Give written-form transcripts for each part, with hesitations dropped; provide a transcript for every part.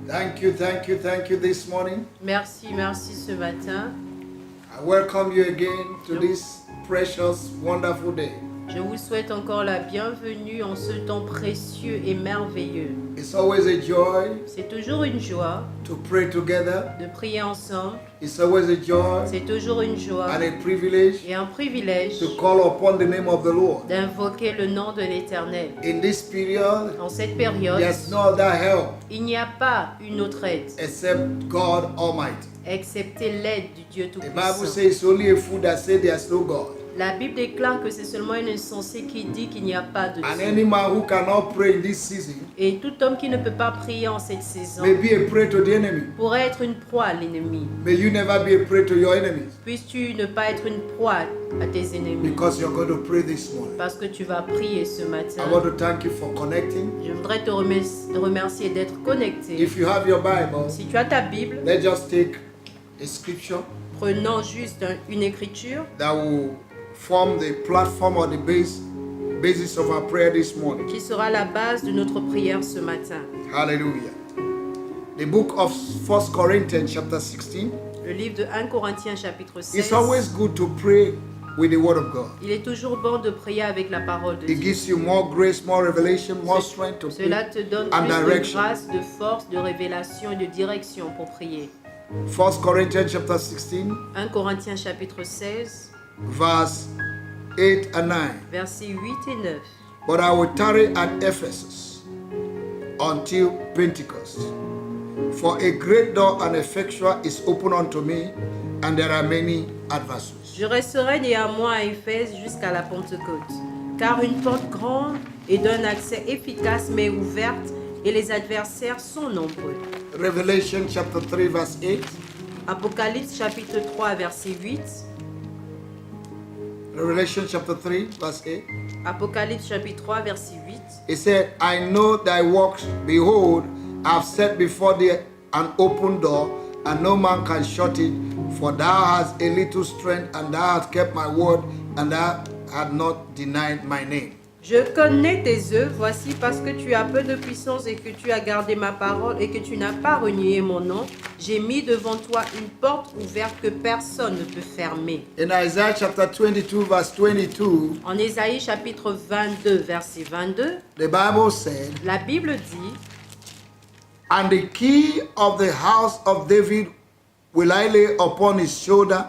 Thank you this morning. Merci ce matin. I welcome you again to this precious, wonderful day. Je vous souhaite encore la bienvenue en ce temps précieux et merveilleux. It's always a joy C'est toujours une joie to pray together. de prier ensemble. It's always a joy C'est toujours une joie and a privilege et un privilège to call upon the name of the Lord. d'invoquer le nom de l'Éternel. In this period, En cette période, there's no other help il n'y a pas une autre aide, except God Almighty. excepté l'aide du Dieu The Bible Tout-Puissant. says it's only a fool that says there's no God. La Bible déclare que c'est seulement un insensé qui dit qu'il n'y a pas de And Dieu. any man who cannot pray in this season Et tout homme qui ne peut pas prier en cette saison may be a prey to the enemy. pourrait être une proie à l'ennemi. May you never be a prey to your enemies, Puisses-tu ne pas être une proie à tes ennemis, because you're going to pray this morning. parce que tu vas prier ce matin. I want to thank you for connecting. Je voudrais te remercier d'être connecté. If you have your Bible, Si tu as ta Bible, let's just take a scripture prenons juste une écriture that will form the platform or the basis of our prayer this morning. qui sera la base de notre prière ce matin. Hallelujah. The book of 1 Corinthians chapter 16. Le livre de 1 Corinthiens chapitre It's 16. always good to pray with the word of God. Il est toujours bon de prier avec la parole de It Dieu. gives you more grace, more revelation, more strength to Cela pray. te donne and plus de direction. grâce, de force, de révélation et de direction pour prier. 1 Corinthians chapter 16, 1 Corinthiens chapitre 16, verse 8 and 9. versets 8 et 9. But I will tarry at Ephesus until Pentecost. For a great door and effectual is open unto me, and there are many adversaries. Je resterai néanmoins à Éphèse jusqu'à la Pentecôte, car une porte grande et d'un accès efficace m'est ouverte, et les adversaires sont nombreux. Revelation chapter 3 verse 8. Apocalypse chapitre 3 verset 8. Revelation chapter 3 verse 8. Apocalypse chapitre 3 verset 8. It said, I know thy works, behold, I have set before thee an open door, and no man can shut it, for thou hast a little strength, and thou hast kept my word, and thou hast not denied my name. Je connais tes œuvres, voici parce que tu as peu de puissance et que tu as gardé ma parole et que tu n'as pas renié mon nom. J'ai mis devant toi une porte ouverte que personne ne peut fermer. In Isaiah chapter 22 verse 22, En Ésaïe chapitre 22 verset 22, the Bible said, la Bible dit: and the key of the house of David will I lay upon his shoulder,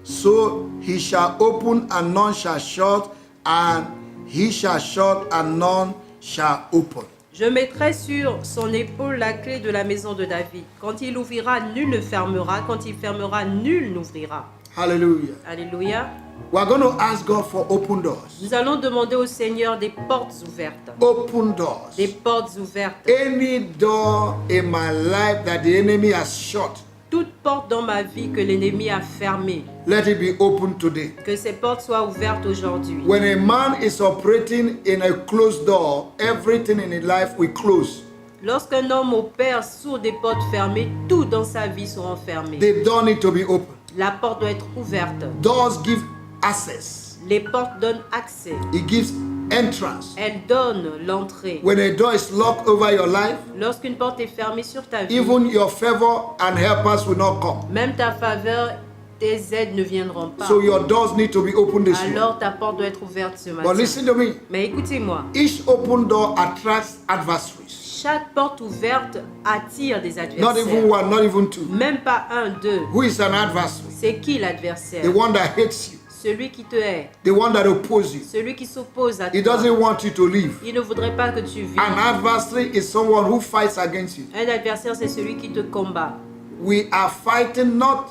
so he shall open and none shall shut, and he shall shut and none shall open. Je mettrai sur son épaule la clé de la maison de David. Quand il ouvrira, nul ne fermera. Quand il fermera, nul n'ouvrira. Hallelujah. Alléluia. We are going to ask God for open doors. Nous allons demander au Seigneur des portes ouvertes. Open doors. Des portes ouvertes. Any door in my life that the enemy has shut, Toute porte dans ma vie que l'ennemi a fermée, let it be open today. que ces portes soient ouvertes aujourd'hui. When a man is operating in a closed door, everything in his life will close. Lorsqu'un homme opère sous des portes fermées, tout dans sa vie sera fermé. The door need to be open. La porte doit être ouverte. Doors give access. Les portes donnent accès. It gives entrance. Elles donnent l'entrée. When a door is locked over your life, Lorsqu'une porte est fermée sur ta vie, even your favor and helpers will not come. même ta faveur, tes aides ne viendront pas. So your doors need to be open this morning. Alors ta porte doit être ouverte ce But matin. listen to me. Mais écoutez-moi, Each open door attracts adversaries. chaque porte ouverte attire des Not adversaires. even one, not even two. Même pas un, deux. Who is an adversary? C'est qui l'adversaire? The one that hates you. Celui qui te hait, The one that opposes you. celui qui s'oppose à He toi. doesn't want you to leave. Il ne voudrait pas que tu vives. An adversary is someone who fights against you. Un adversaire, c'est celui qui te combat. We are fighting not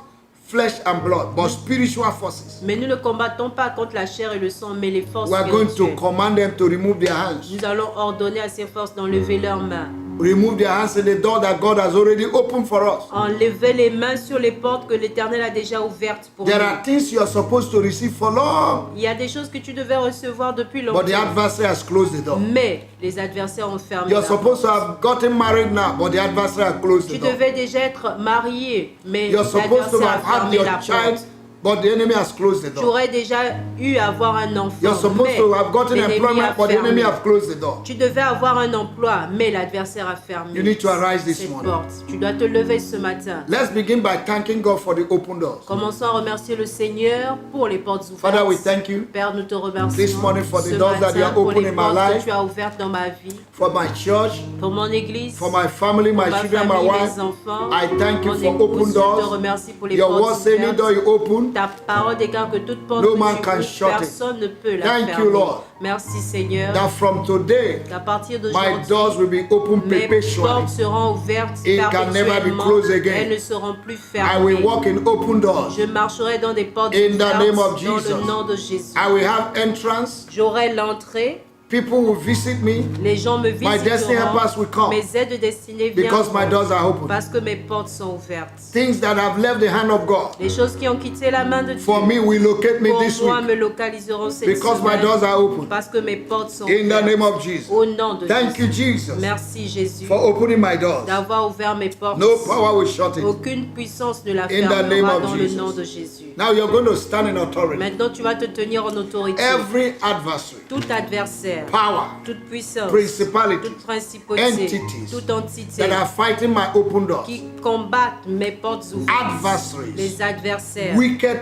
flesh and blood, but spiritual forces. Mais nous ne combattons pas contre la chair et le sang, mais les forces We are going to spirituelles. command them to remove their hands. Nous allons ordonner à ces forces d'enlever leurs mains. Remove their hands in the door that God has already opened for us. Enlever les mains sur les portes que l'Éternel a déjà ouvertes pour There nous. are things you are supposed to receive for long, Il y a des choses que tu devais recevoir depuis but the longtemps. adversary has closed the door. Mais les adversaires ont fermé You're la supposed to porte. have gotten married now, but the adversary has closed Tu the door. devais déjà être marié, mais You're supposed to l'adversaire a have had fermé your la child porte. but the enemy has closed the Tu door. aurais déjà eu à avoir un enfant, You're supposed mais to have gotten l'ennemi a employment, but the enemy fermé. have closed the door. Tu devais avoir un emploi, mais l'adversaire a fermé You need to arise this cette morning. porte. Tu dois te lever ce matin. Let's begin by thanking God for the open doors. Commençons à remercier le Seigneur pour les portes ouvertes. Father, we thank you Père, nous te remercions this morning for the ce doors that you matin have pour opened les in my portes life, que tu as ouvertes dans ma vie, for my church, pour mon église, for my family, pour my ma children, my famille, wife. mes enfants. I thank you Mon for épouse, open je te doors. remercie pour les Your portes word says, any door ouvertes. you open, Ta parole déclare que toute porte no que man tu can ouvres, shut it. personne ne peut la Thank fermer. you, Lord. Merci Seigneur. that from today, Qu'à partir my d'aujourd'hui, doors will be open mes perpetually. portes seront ouvertes It can never be perpétuellement. closed again. Elles ne seront plus I will fermées. walk in open doors. Je marcherai dans des portes In the ouvertes name of dans Jesus. le nom de Jésus. I will have entrance. J'aurai l'entrée. People will visit me Les gens me My destiny helpers will come. visiteront. Mes aides de destinée because my viendront doors are open. parce que mes portes sont ouvertes. Things that have left the hand of God Les choses qui ont quitté la main de Dieu for me will locate me pour this moi week me localiseront cette because my semaine doors are open. parce que mes portes sont In the ouvertes. name of Jesus. Au nom de Thank you, Jésus. Jesus, Merci Jésus for opening my doors. d'avoir ouvert mes portes. No power will shut it. Aucune puissance ne la In the name fermera of dans le Jesus. nom de Jésus. Now you're going to stand in authority. Maintenant, tu vas te tenir en autorité. Every adversary, Tout adversaire, power, toute puissance, principality toute principauté, entities toute entité that are fighting my open doors, qui combattent mes portes ouvertes, adversaries, les adversaires, wicked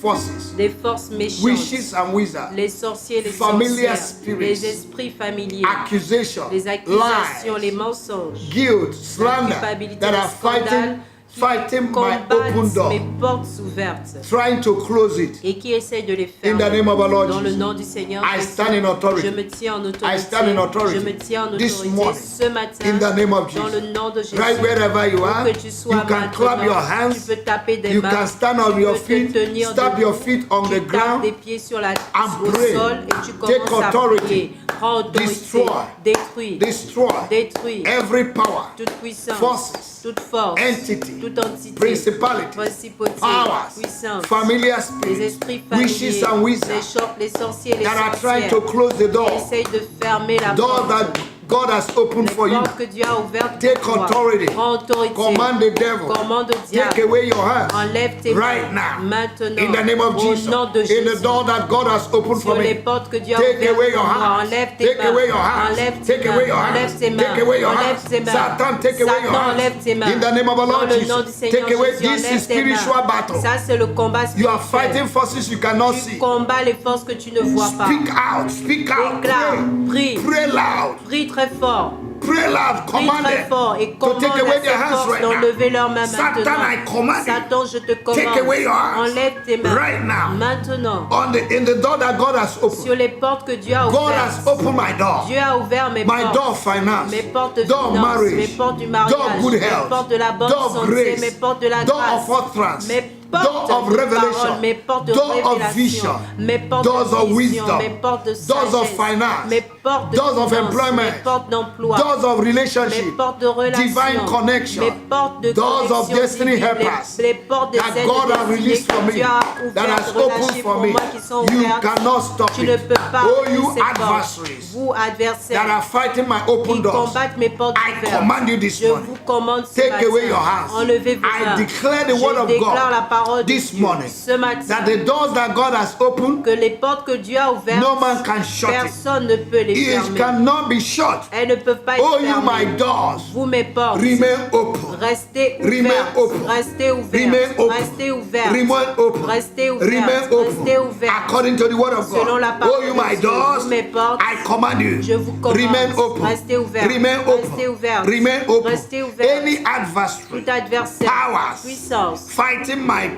forces, les forces méchantes, witches and wizards, les sorciers, les familiar sorcières, spirits, les esprits familiers, accusations, les accusations, les lies, mensonges, guilt, slander culpabilité, that les are scandales fighting my combattent open door, mes portes ouvertes trying to close it. et qui essayent de les In fermer. the name of our Lord Dans le Jesus, nom du Seigneur I Jésus, stand in authority. je me tiens en autorité. I stand in authority. Je me tiens en This autorité morning, ce matin. in the name of Dans Jesus. le nom de Jésus. Right wherever you are, Où que tu sois you can maintenant, clap your tu hands, peux taper des you mains, can stand on tu your peux te feet, tenir stab debout, your feet on tu the tapes ground, des pieds sur la, and au pray. sol et tu Take commences à authority. prier. Prends autorité. Destroy. Détruis. destroy Détruis. every power, Toute puissance. forces, Toute force. entity, Toute entité. principality, Principauté. powers, Puissance. familiar Les spirits, esprits familiers. witches and wizards Les sorciers, les that are trying sorcières. to close the door, Essaye de fermer la door porte. that God has opened Les for you. portes que Dieu a ouvertes Take pour toi. authority. Prends autorité. Command the devil, Commande au take diable. away your hands Enlève tes right mains. now. Maintenant. In the name of Au Jesus, nom de in Jésus. the door that God has opened for Sur les me, portes que Dieu a take ouvertes away pour your moi. hands, Enlève tes take mains. away your hands, Enlève tes take away your mains. Enlève hands, tes mains. take away your Enlève hands. tes mains. Satan, take away your Satan, enlève hands. tes mains. In the name of our Dans Lord le Jesus, nom du Seigneur take away Jésus, this enlève tes spiritual mains. battle. Ça, c'est le combat You are spirituel. fighting forces you cannot Tu see. combats les forces que tu ne vois pas. Speak out, speak out, Déclare, pray, prie. pray loud, Prie très fort. pray loud, Prie command très them fort et to commande take away à their ces hands forces right now. d'enlever leurs mains Satan, I maintenant. command you, Satan, je te commande. take away your hands Enlève tes mains right now. maintenant. In the door that God has opened. Sur les portes que Dieu a God has ouvertes. opened my door. Dieu a ouvert mes My portes. door of finance, Mes portes de door of finance, mes marriage, portes du door mariage, of good mes health, portes de la bonne door of santé, grace, mes portes de la door grâce, of utterance, mes door portes of de revelation, parole, mes portes de door of révélation, vision, mes portes doors de of vision, wisdom, mes portes de doors of sagesse, finance, mes portes de doors of finance, employment, mes portes d'emploi, doors of mes relationship, portes de relation, divine connection, mes portes de doors of connexion destiny divine, helpers les portes de that aides God has destinées released for que me, Dieu a that ouvertes, has opened relâchées for pour me. moi qui sont You ouvertes. cannot stop Tu ne it. peux pas Oh, arrêter you ces portes. adversaries Vous that adversaires are fighting my open qui doors, combattent mes portes I ouvertes. command you this Je morning. vous commande ce Take away matin. your hands. Enlevez vos I mains. declare the word Je of déclare la God parole de this Dieu morning ce matin. that the doors that God has opened, Que les portes que Dieu a ouvertes, no man can shut it. personne ne peut les It fermer. cannot be shut. Elles ne peuvent pas être Oh, you my fermées. doors, Vous mes portes, remain open. restez Remain ouvertes. open. Restez Remain ouvertes. open. Restez ouvertes. Remain open. Restez ouvertes. Remain Restez open. ouvertes. According to the word of Selon la God. parole Oh, you de my Dieu, doors, vous mes portes, I command you. je vous commande. Remain open. Restez ouvertes. Remain Restez open. ouvertes. Remain open. Restez ouvertes. Any adversary Tout adversaire, powers puissance, fighting my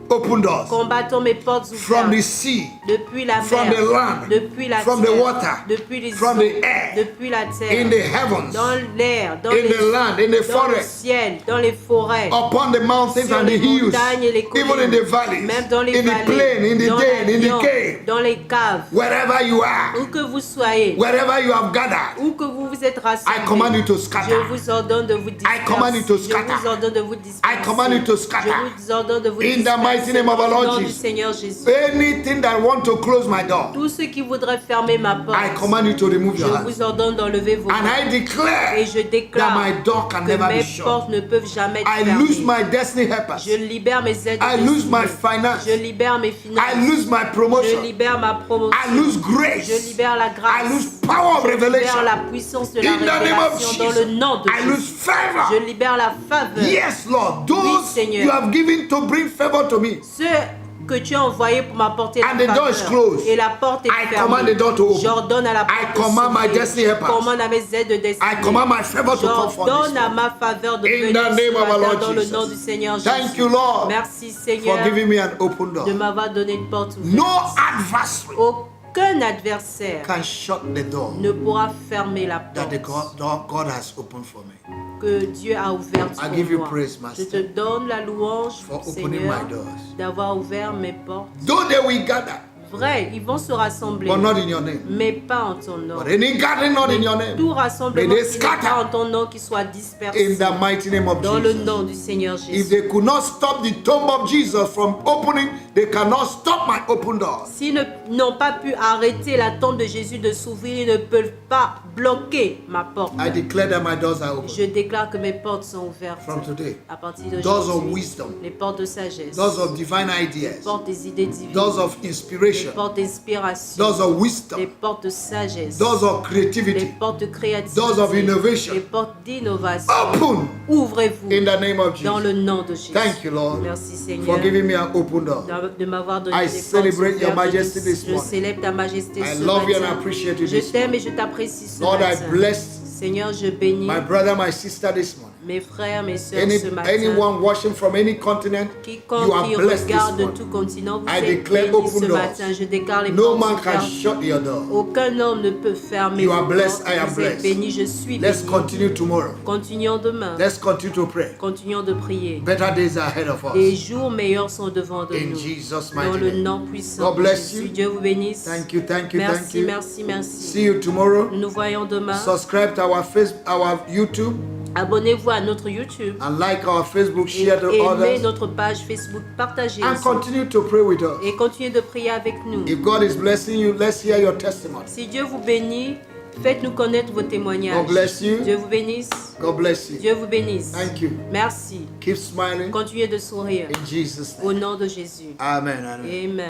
open doors combattons mes portes from the ouvertes. sea, Depuis la from mer, the land, depuis la from terre, the water, depuis les from eaux, the air, depuis la terre, in the heavens, dans l'air, dans in les the land, in the dans le forest, ciel, dans les forêts, upon the mountains sur and the les hills, montagnes et les collines, even in the valleys, même dans les in the vallées, plain, in the dans den, in l'avion, the cave, dans les caves, wherever you are, où que vous soyez, wherever you have gathered, où que vous vous êtes I command you rassemblés, to scatter. je vous ordonne de vous disperser. I command you to Je scatter. vous ordonne de vous disperser. I command you to scatter. Je vous ordonne de vous In the disperser. mighty name of our Au nom Lord du Jesus. Seigneur Jésus. Anything that want to close my door, Tous ceux qui voudraient fermer ma porte, I command you to remove je your hands. vous ordonne d'enlever vos And mains. I declare Et je that déclare my door can que never be mes shut. portes ne peuvent jamais être I lose fermées. my destiny helpers. Je libère mes aides. I lose my finance. Je libère mes I finances. lose my Je promotion. libère ma promotion. I lose Je grace. libère la grâce. I lose power of Je libère revelation. la puissance de la In the name of révélation dans le Jesus, nom de I lose Jésus. favor. Je libère la faveur. Yes, Lord. Those Seigneur. you have given to bring favor to me. Ceux que tu as envoyés pour m'apporter And la the door is faveur. closed. Et la porte est I fermée. command the door to open. J'ordonne à la porte I de command my s'ouvrir. destiny Je helpers. commande à mes aides de destinée. I command my favor to come forth. J'ordonne à ma faveur de In venir the name ce of our matin Lord dans le Jesus. nom du Seigneur Jésus. Thank you, Lord, Merci for Seigneur giving me an open door. de m'avoir donné une porte ouverte. No adversary Aucun adversaire can shut the door ne pourra fermer la that the porte God has opened for me. que Dieu a ouverte I pour give you moi. praise, Je Master, te donne la louange, for opening Seigneur, my doors. d'avoir ouvert mes portes. Though they will gather, Vrai, ils vont se rassembler, but not in your name. mais pas en ton nom. But any gathering not in your name, Tout rassemblement May they qui n'est pas scatter en ton nom, qui soit in dispersé the mighty name of dans le Jesus. nom du Seigneur If Jésus. they could not stop the tomb of Jesus from opening, they cannot stop my open doors. S'ils n'ont pas pu arrêter la tombe de Jésus de s'ouvrir, ils ne peuvent pas bloquer ma porte. I declare that my doors are Je open déclare que mes portes sont ouvertes from today. à partir Doors of d'aujourd'hui. wisdom, Les portes de sagesse, doors of divine ideas, portes des idées divines, doors of les inspiration, portes d'inspiration, doors of les wisdom, portes de sagesse, doors of les creativity. portes de créativité, doors of innovation. les portes d'innovation. Open Ouvrez-vous in the name of dans Jesus. le nom de Jésus. Thank you, Lord, Merci Seigneur for giving me an open door. de m'avoir donné I des portes celebrate your ouvertes. majesty this Je morning. célèbre ta majesté I ce love you and matin. appreciate you Je this t'aime morning. et je t'apprécie ce Lord, I matin. bless Seigneur, je bénis my brother, my sister this morning. mes frères, mes sœurs ce matin. Anyone watching from any continent, you Quiconque are qui blessed this regarde de morning. tout continent, vous I êtes declare bénis open ce doors. matin. Je déclare les No portes man can ouvertes. shut your door. Aucun homme ne peut fermer You are vos blessed, portes. I am Vous êtes blessed. bénis, je suis Let's béni. continue tomorrow. Continuons demain. Let's continue to pray. Continuons de prier. Better days are ahead of Des us. jours meilleurs sont devant de In nous. Jesus' Dans mighty le name. nom puissant God de bless Jésus. you. Dieu vous bénisse. Thank you, thank you, thank Merci, you. merci, merci. See you tomorrow. Nous nous voyons demain. Subscribe to our our YouTube Abonnez-vous à notre YouTube. and like our Facebook, Et share to aimez others, notre page Facebook. Partagez and aussi. continue to pray with us. Et continuez de prier avec nous. If God is blessing you, let's hear your testimony. Si Dieu vous bénit, faites-nous connaître vos témoignages. God bless you. Dieu vous bénisse. God bless you. Dieu vous bénisse. Thank you. Merci. Keep smiling Continuez de sourire. in Jesus' Au name. nom de Jésus. Amen. Amen. Amen.